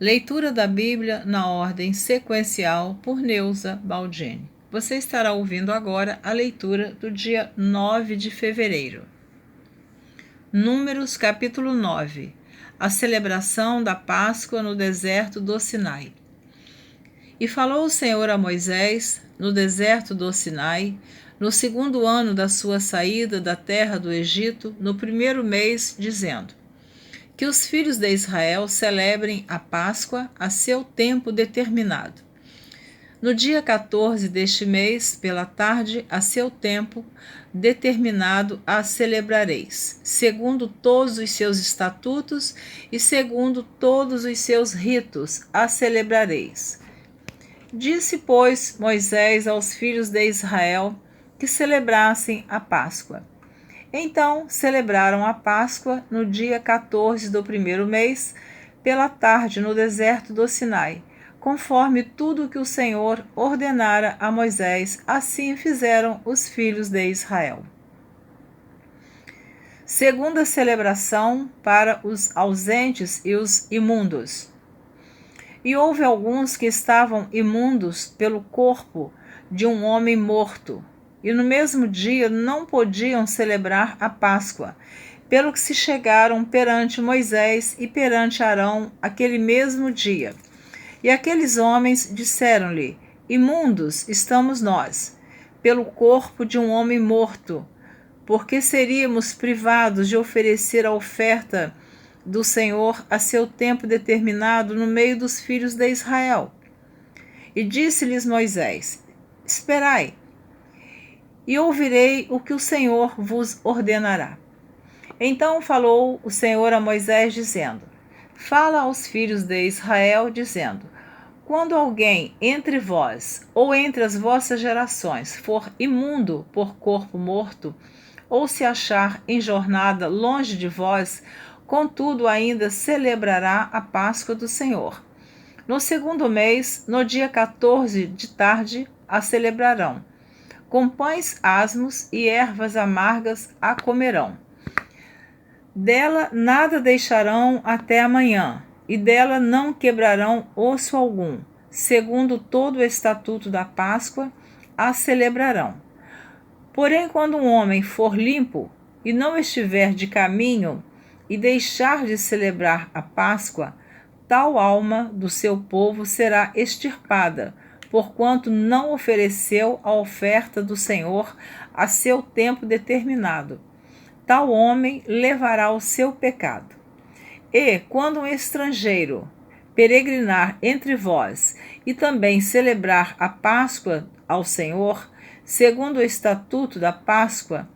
Leitura da Bíblia na ordem sequencial por Neuza Baldini. Você estará ouvindo agora a leitura do dia 9 de fevereiro. Números capítulo 9. A celebração da Páscoa no deserto do Sinai. E falou o Senhor a Moisés no deserto do Sinai, no segundo ano da sua saída da terra do Egito, no primeiro mês, dizendo: que os filhos de Israel celebrem a Páscoa a seu tempo determinado. No dia 14 deste mês, pela tarde, a seu tempo determinado, a celebrareis, segundo todos os seus estatutos e segundo todos os seus ritos, a celebrareis. Disse, pois, Moisés aos filhos de Israel que celebrassem a Páscoa. Então celebraram a Páscoa no dia 14 do primeiro mês, pela tarde, no deserto do Sinai, conforme tudo que o Senhor ordenara a Moisés, assim fizeram os filhos de Israel. Segunda celebração para os ausentes e os imundos. E houve alguns que estavam imundos pelo corpo de um homem morto, e no mesmo dia não podiam celebrar a Páscoa, pelo que se chegaram perante Moisés e perante Arão aquele mesmo dia. E aqueles homens disseram-lhe: imundos estamos nós, pelo corpo de um homem morto, porque seríamos privados de oferecer a oferta do Senhor a seu tempo determinado no meio dos filhos de Israel. E disse-lhes Moisés: esperai, e ouvirei o que o Senhor vos ordenará. Então falou o Senhor a Moisés, dizendo: fala aos filhos de Israel, dizendo: quando alguém entre vós, ou entre as vossas gerações, for imundo por corpo morto, ou se achar em jornada longe de vós, contudo ainda celebrará a Páscoa do Senhor. No segundo mês, no dia 14 de tarde, a celebrarão. Com pães asmos e ervas amargas a comerão. Dela nada deixarão até amanhã, e dela não quebrarão osso algum. Segundo todo o estatuto da Páscoa, a celebrarão. Porém, quando um homem for limpo e não estiver de caminho e deixar de celebrar a Páscoa, tal alma do seu povo será extirpada, porquanto não ofereceu a oferta do Senhor a seu tempo determinado. Tal homem levará o seu pecado. E, quando um estrangeiro peregrinar entre vós e também celebrar a Páscoa ao Senhor, segundo o estatuto da Páscoa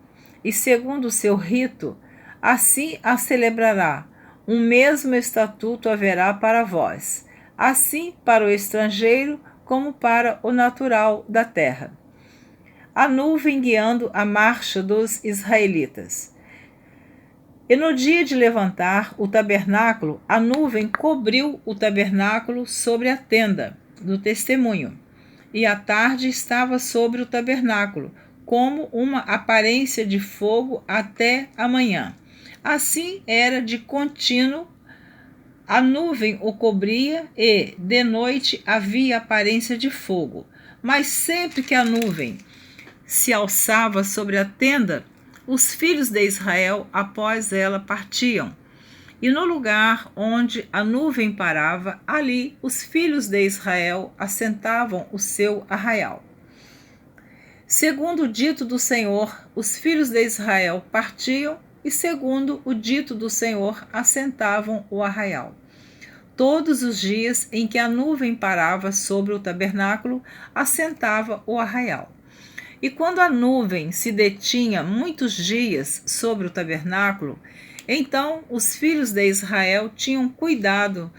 e segundo o seu rito, assim a celebrará. Um mesmo estatuto haverá para vós, assim para o estrangeiro como para o natural da terra. A nuvem guiando a marcha dos israelitas. E no dia de levantar o tabernáculo, a nuvem cobriu o tabernáculo sobre a tenda do testemunho, e a tarde estava sobre o tabernáculo, como uma aparência de fogo até a manhã. Assim era de contínuo, a nuvem o cobria e, de noite, havia aparência de fogo. Mas sempre que a nuvem se alçava sobre a tenda, os filhos de Israel, após ela, partiam. E no lugar onde a nuvem parava, ali os filhos de Israel assentavam o seu arraial. Segundo o dito do Senhor, os filhos de Israel partiam, e segundo o dito do Senhor, assentavam o arraial. Todos os dias em que a nuvem parava sobre o tabernáculo, assentava o arraial. E quando a nuvem se detinha muitos dias sobre o tabernáculo, então os filhos de Israel tinham cuidado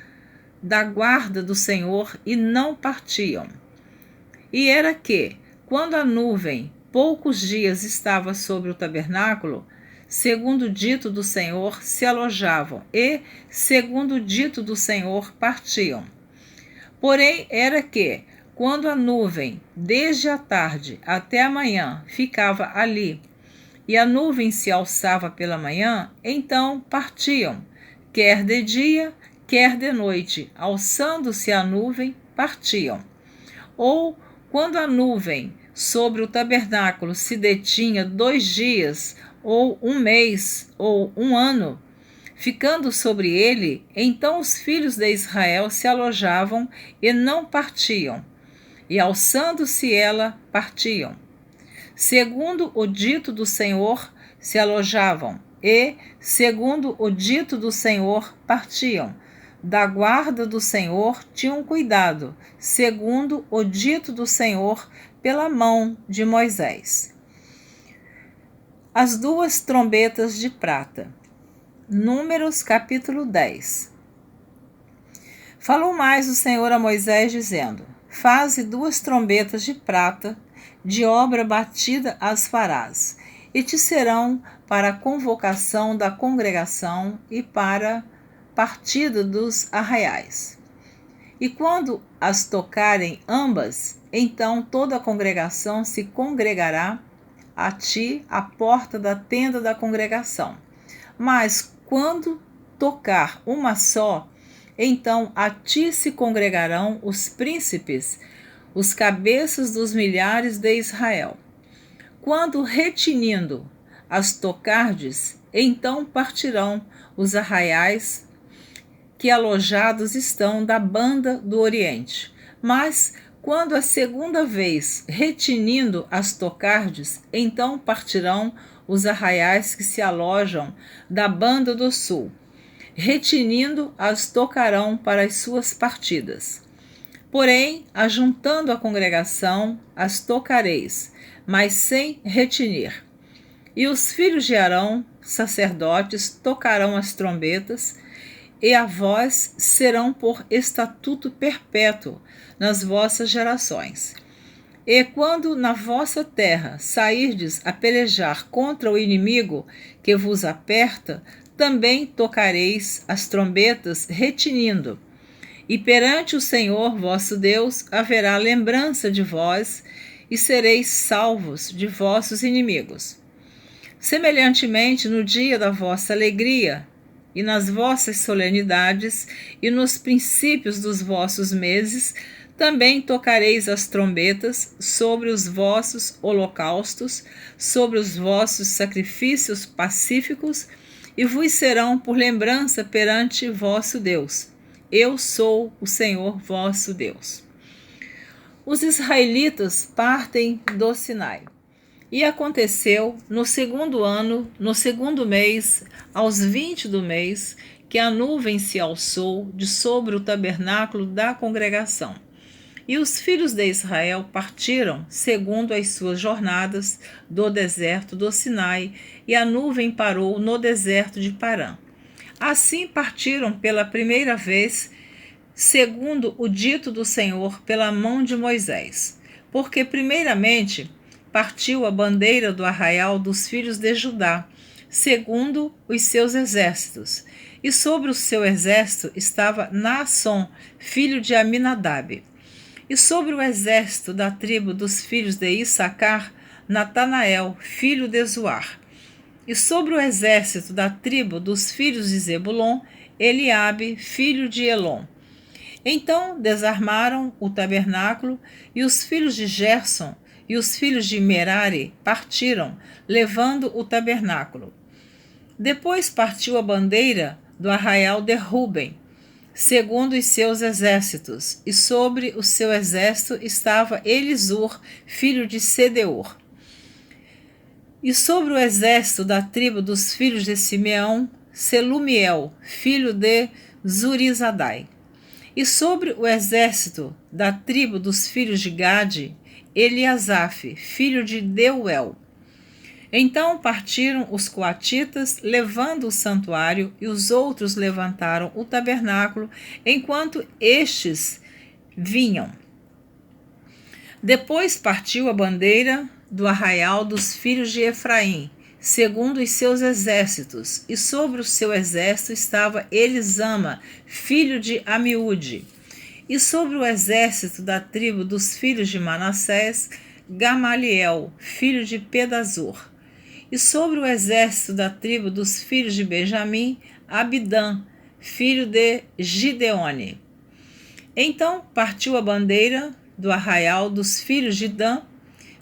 da guarda do Senhor e não partiam. E era que, quando a nuvem poucos dias estava sobre o tabernáculo, segundo o dito do Senhor, se alojavam e, segundo o dito do Senhor, partiam. Porém, era que, quando a nuvem, desde a tarde até a manhã, ficava ali, e a nuvem se alçava pela manhã, então partiam, quer de dia, quer de noite, alçando-se a nuvem, partiam. Ou, quando a nuvem sobre o tabernáculo se detinha 2 dias, ou 1 mês, ou 1 ano, ficando sobre ele, então os filhos de Israel se alojavam e não partiam, e alçando-se ela, partiam. Segundo o dito do Senhor, se alojavam, e, segundo o dito do Senhor, partiam. Da guarda do Senhor tinham cuidado, segundo o dito do Senhor, pela mão de Moisés. As 2 trombetas de prata. Números capítulo 10. Falou mais o Senhor a Moisés, dizendo: Faze 2 trombetas de prata, de obra batida as farás, e te serão para a convocação da congregação e para partida dos arraiais. E quando as tocarem ambas, então toda a congregação se congregará a ti à porta da tenda da congregação. Mas quando tocar uma só, então a ti se congregarão os príncipes, os cabeças dos milhares de Israel. Quando retinindo as tocardes, então partirão os arraiais que alojados estão da banda do Oriente. Mas quando a segunda vez retinindo as tocardes, então partirão os arraiais que se alojam da banda do sul. Retinindo as tocarão para as suas partidas. Porém, ajuntando a congregação, as tocareis, mas sem retinir. E os filhos de Arão, sacerdotes, tocarão as trombetas, e a vós serão por estatuto perpétuo nas vossas gerações. E quando na vossa terra sairdes a pelejar contra o inimigo que vos aperta, também tocareis as trombetas retinindo. E perante o Senhor vosso Deus haverá lembrança de vós, e sereis salvos de vossos inimigos. Semelhantemente, no dia da vossa alegria, e nas vossas solenidades, e nos princípios dos vossos meses, também tocareis as trombetas sobre os vossos holocaustos, sobre os vossos sacrifícios pacíficos, e vos serão por lembrança perante vosso Deus. Eu sou o Senhor vosso Deus. Os israelitas partem do Sinai. E aconteceu no 2º ano, no 2º mês, aos 20 do mês, que a nuvem se alçou de sobre o tabernáculo da congregação. E os filhos de Israel partiram, segundo as suas jornadas, do deserto do Sinai, e a nuvem parou no deserto de Parã. Assim partiram pela primeira vez, segundo o dito do Senhor, pela mão de Moisés. Porque, primeiramente, partiu a bandeira do arraial dos filhos de Judá, segundo os seus exércitos. E sobre o seu exército estava Naasson, filho de Aminadab. E sobre o exército da tribo dos filhos de Issacar, Natanael, filho de Zuar. E sobre o exército da tribo dos filhos de Zebulon, Eliabe, filho de Elon. Então desarmaram o tabernáculo, e os filhos de Gerson e os filhos de Merari partiram, levando o tabernáculo. Depois partiu a bandeira do arraial de Ruben, segundo os seus exércitos, e sobre o seu exército estava Elisur, filho de Sedeur. E sobre o exército da tribo dos filhos de Simeão, Selumiel, filho de Zurizadai. E sobre o exército da tribo dos filhos de Gade, Eliasaf, filho de Deuel. Então partiram os coatitas, levando o santuário, e os outros levantaram o tabernáculo, enquanto estes vinham. Depois partiu a bandeira do arraial dos filhos de Efraim, segundo os seus exércitos, e sobre o seu exército estava Elisama, filho de Amiúde. E sobre o exército da tribo dos filhos de Manassés, Gamaliel, filho de Pedazur. E sobre o exército da tribo dos filhos de Benjamim, Abidã, filho de Gideone. Então partiu a bandeira do arraial dos filhos de Dan,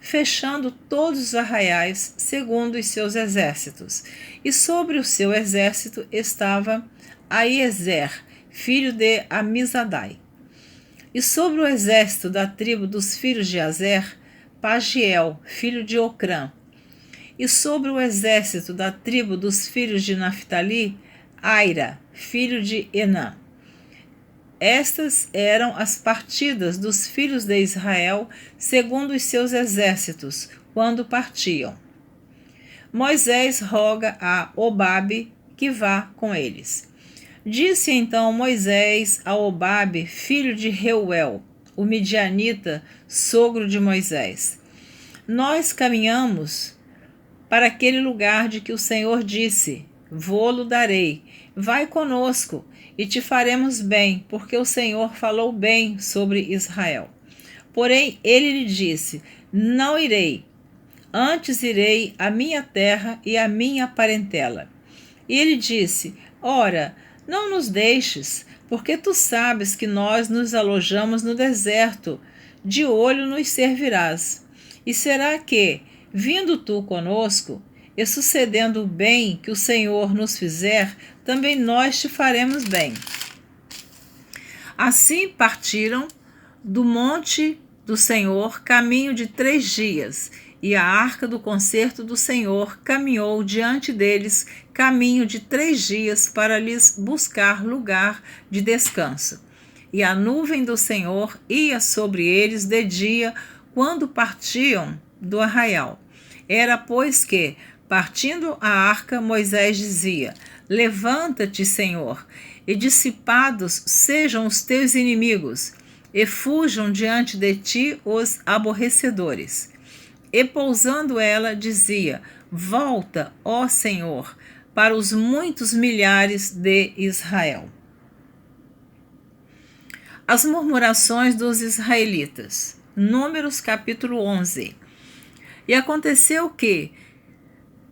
fechando todos os arraiais segundo os seus exércitos. E sobre o seu exército estava Aiezer, filho de Amizadai. E sobre o exército da tribo dos filhos de Azer, Pagiel, filho de Ocrã. E sobre o exército da tribo dos filhos de Naphtali, Aira, filho de Enã. Estas eram as partidas dos filhos de Israel segundo os seus exércitos, quando partiam. Moisés roga a Obabe que vá com eles. Disse então Moisés a Obabe, filho de Reuel, o midianita, sogro de Moisés: Nós caminhamos para aquele lugar de que o Senhor disse: Vô-lo darei. Vai conosco e te faremos bem, porque o Senhor falou bem sobre Israel. Porém, ele lhe disse: Não irei, antes irei à minha terra e à minha parentela. E ele disse: Ora, não nos deixes, porque tu sabes que nós nos alojamos no deserto, de olho nos servirás. E será que, vindo tu conosco, e sucedendo o bem que o Senhor nos fizer, também nós te faremos bem. Assim partiram do monte do Senhor caminho de 3 dias, e a arca do concerto do Senhor caminhou diante deles caminho de 3 dias para lhes buscar lugar de descanso. E a nuvem do Senhor ia sobre eles de dia, quando partiam do arraial. Era, pois, que, partindo a arca, Moisés dizia: Levanta-te, Senhor, e dissipados sejam os teus inimigos, e fujam diante de ti os aborrecedores. E pousando ela, dizia: Volta, ó Senhor, para os muitos milhares de Israel. As murmurações dos israelitas. Números capítulo 11. E aconteceu que,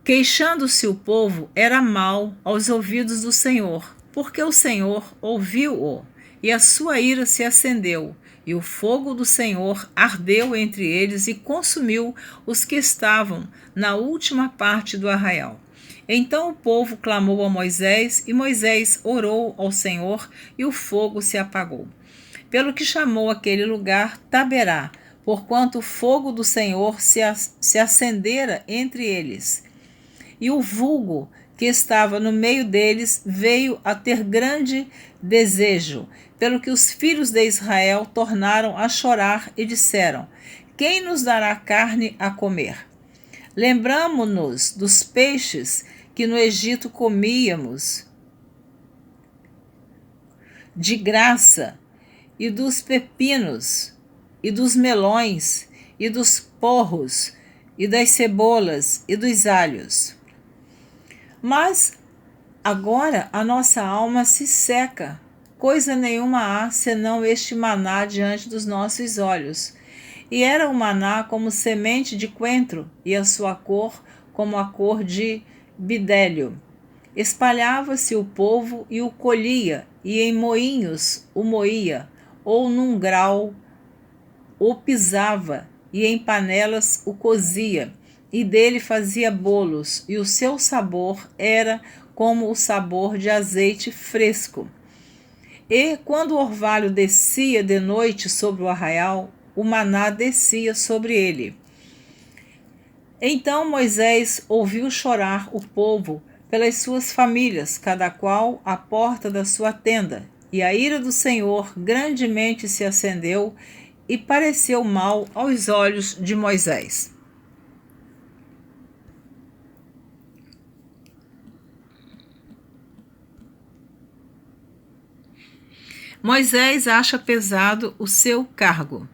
queixando-se o povo, era mal aos ouvidos do Senhor, porque o Senhor ouviu-o, e a sua ira se acendeu, e o fogo do Senhor ardeu entre eles e consumiu os que estavam na última parte do arraial. Então o povo clamou a Moisés, e Moisés orou ao Senhor, e o fogo se apagou. Pelo que chamou aquele lugar Taberá, porquanto o fogo do Senhor se acendera entre eles. E o vulgo que estava no meio deles veio a ter grande desejo, pelo que os filhos de Israel tornaram a chorar e disseram: Quem nos dará carne a comer? Lembramo-nos dos peixes que no Egito comíamos de graça, e dos pepinos, e dos melões, e dos porros, e das cebolas, e dos alhos. Mas agora a nossa alma se seca, coisa nenhuma há senão este maná diante dos nossos olhos. E era o maná como semente de coentro, e a sua cor como a cor de bidélio. Espalhava-se o povo e o colhia, e em moinhos o moía, ou num grau o pisava, e em panelas o cozia, e dele fazia bolos, e o seu sabor era como o sabor de azeite fresco. E quando o orvalho descia de noite sobre o arraial, o maná descia sobre ele. Então Moisés ouviu chorar o povo pelas suas famílias, cada qual à porta da sua tenda, e a ira do Senhor grandemente se acendeu e pareceu mal aos olhos de Moisés. Moisés acha pesado o seu cargo.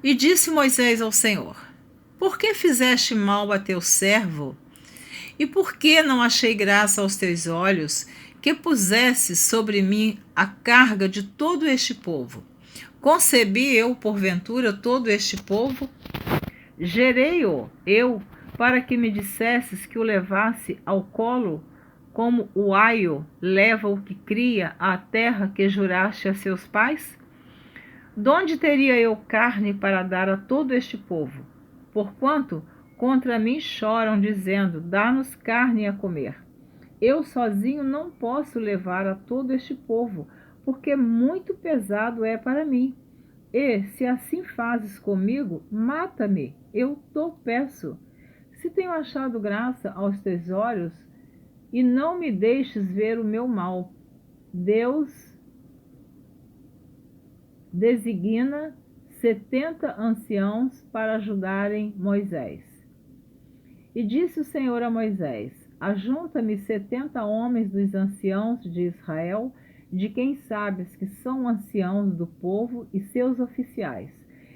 E disse Moisés ao Senhor: Por que fizeste mal a teu servo? E por que não achei graça aos teus olhos, que pusesse sobre mim a carga de todo este povo? Concebi eu, porventura, todo este povo? Gerei-o eu, para que me dissesses que o levasse ao colo como o aio leva o que cria à terra que juraste a seus pais? Donde teria eu carne para dar a todo este povo? Porquanto contra mim choram, dizendo: dá-nos carne a comer. Eu sozinho não posso levar a todo este povo, porque muito pesado é para mim. E, se assim fazes comigo, mata-me, eu te peço. Se tenho achado graça aos teus olhos, e não me deixes ver o meu mal. Deus designa 70 anciãos para ajudarem Moisés. E disse o Senhor a Moisés: ajunta-me 70 homens dos anciãos de Israel, de quem sabes que são anciãos do povo e seus oficiais,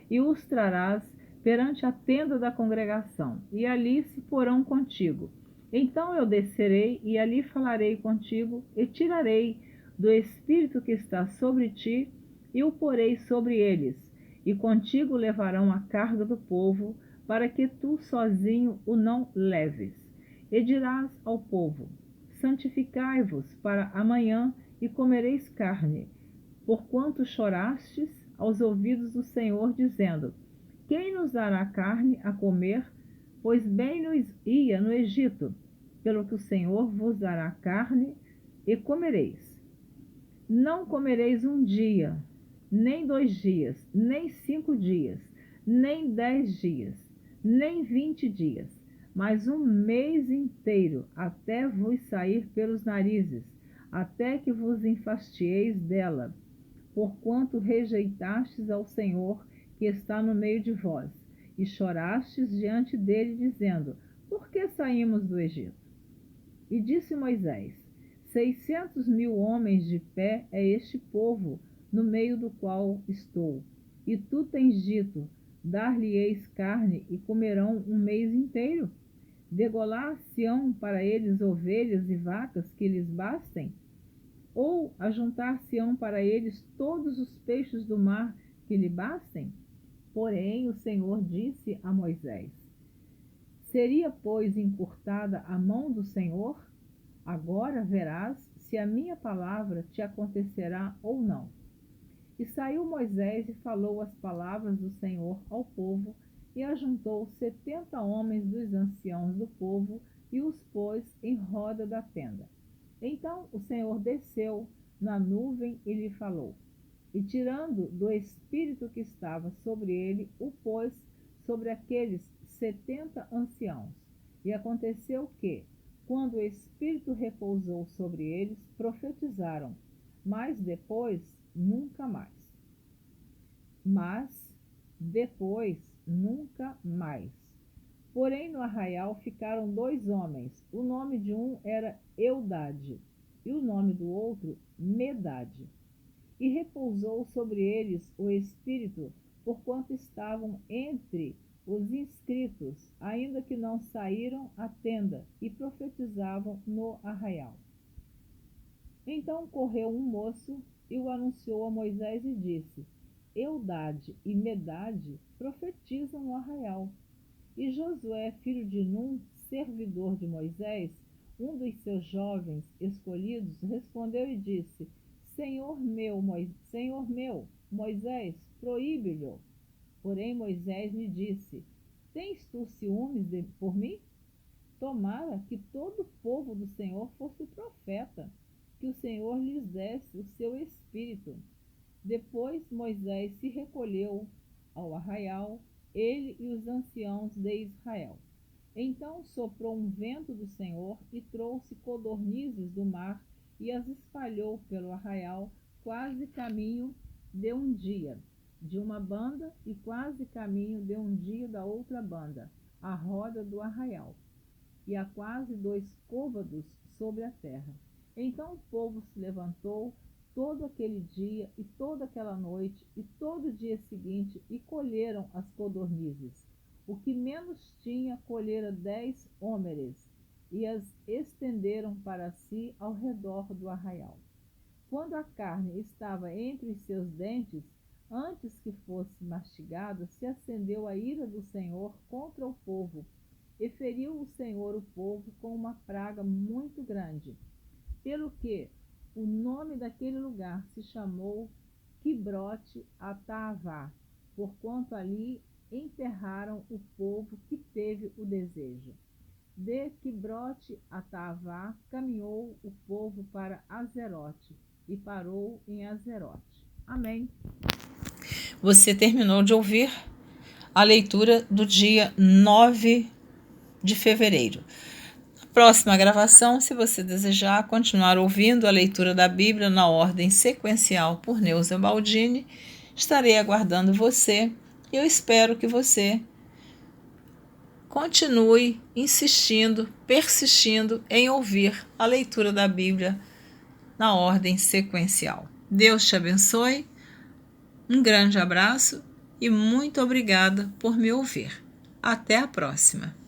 e os trarás perante a tenda da congregação, e ali se porão contigo. Então eu descerei e ali falarei contigo, e tirarei do espírito que está sobre ti, e o porei sobre eles, e contigo levarão a carga do povo, para que tu sozinho o não leves. E dirás ao povo: santificai-vos para amanhã e comereis carne, porquanto chorastes aos ouvidos do Senhor, dizendo: quem nos dará carne a comer? Pois bem nos ia no Egito, pelo que o Senhor vos dará carne e comereis. Não comereis um dia, nem 2 dias, nem 5 dias, nem 10 dias, nem 20 dias, mas um mês inteiro, até vos sair pelos narizes, até que vos enfastieis dela, porquanto rejeitastes ao Senhor que está no meio de vós, e chorastes diante dele, dizendo: por que saímos do Egito? E disse Moisés: 600.000 homens de pé é este povo, no meio do qual estou. E tu tens dito: dar-lhe-eis carne e comerão um mês inteiro? Degolar-se-ão para eles ovelhas e vacas que lhes bastem? Ou ajuntar-se-ão para eles todos os peixes do mar que lhe bastem? Porém o Senhor disse a Moisés: seria, pois, encurtada a mão do Senhor? Agora verás se a minha palavra te acontecerá ou não. E saiu Moisés e falou as palavras do Senhor ao povo, e ajuntou 70 homens dos anciãos do povo, e os pôs em roda da tenda. Então o Senhor desceu na nuvem e lhe falou, e tirando do espírito que estava sobre ele, o pôs sobre aqueles 70 anciãos. E aconteceu que, quando o espírito repousou sobre eles, profetizaram, mas depois nunca mais. Mas depois nunca mais. Porém, no arraial ficaram 2 homens. O nome de um era Eudade, e o nome do outro Medade. E repousou sobre eles o Espírito, porquanto estavam entre os inscritos, ainda que não saíram à tenda, e profetizavam no arraial. Então correu um moço e o anunciou a Moisés e disse: Eudade e Medade profetizam no arraial. E Josué, filho de Num, servidor de Moisés, um dos seus jovens escolhidos, respondeu e disse: Senhor meu, Moisés, proíbe-lhe. Porém Moisés lhe disse: tens tu ciúmes por mim? Tomara que todo o povo do Senhor fosse profeta, que o Senhor lhes desse o seu espírito. Depois Moisés se recolheu ao arraial, ele e os anciãos de Israel. Então soprou um vento do Senhor e trouxe codornizes do mar e as espalhou pelo arraial, quase caminho de um dia de uma banda e quase caminho de um dia da outra banda, à roda do arraial, e a quase 2 côvados sobre a terra. Então o povo se levantou todo aquele dia e toda aquela noite e todo o dia seguinte e colheram as codornizes. O que menos tinha colhera 10 hómeres e as estenderam para si ao redor do arraial. Quando a carne estava entre os seus dentes, antes que fosse mastigada, se acendeu a ira do Senhor contra o povo, e feriu o Senhor o povo com uma praga muito grande. pelo que o nome daquele lugar se chamou Quibrote Ataavá, porquanto ali enterraram o povo que teve o desejo. De Quibrote Ataavá caminhou o povo para Azerote e parou em Azerote. Amém. Você terminou de ouvir a leitura do dia 9 de fevereiro. Na próxima gravação, se você desejar continuar ouvindo a leitura da Bíblia na ordem sequencial por Neuza Baldini, estarei aguardando você e eu espero que você continue insistindo, persistindo em ouvir a leitura da Bíblia na ordem sequencial. Deus te abençoe, um grande abraço e muito obrigada por me ouvir. Até a próxima!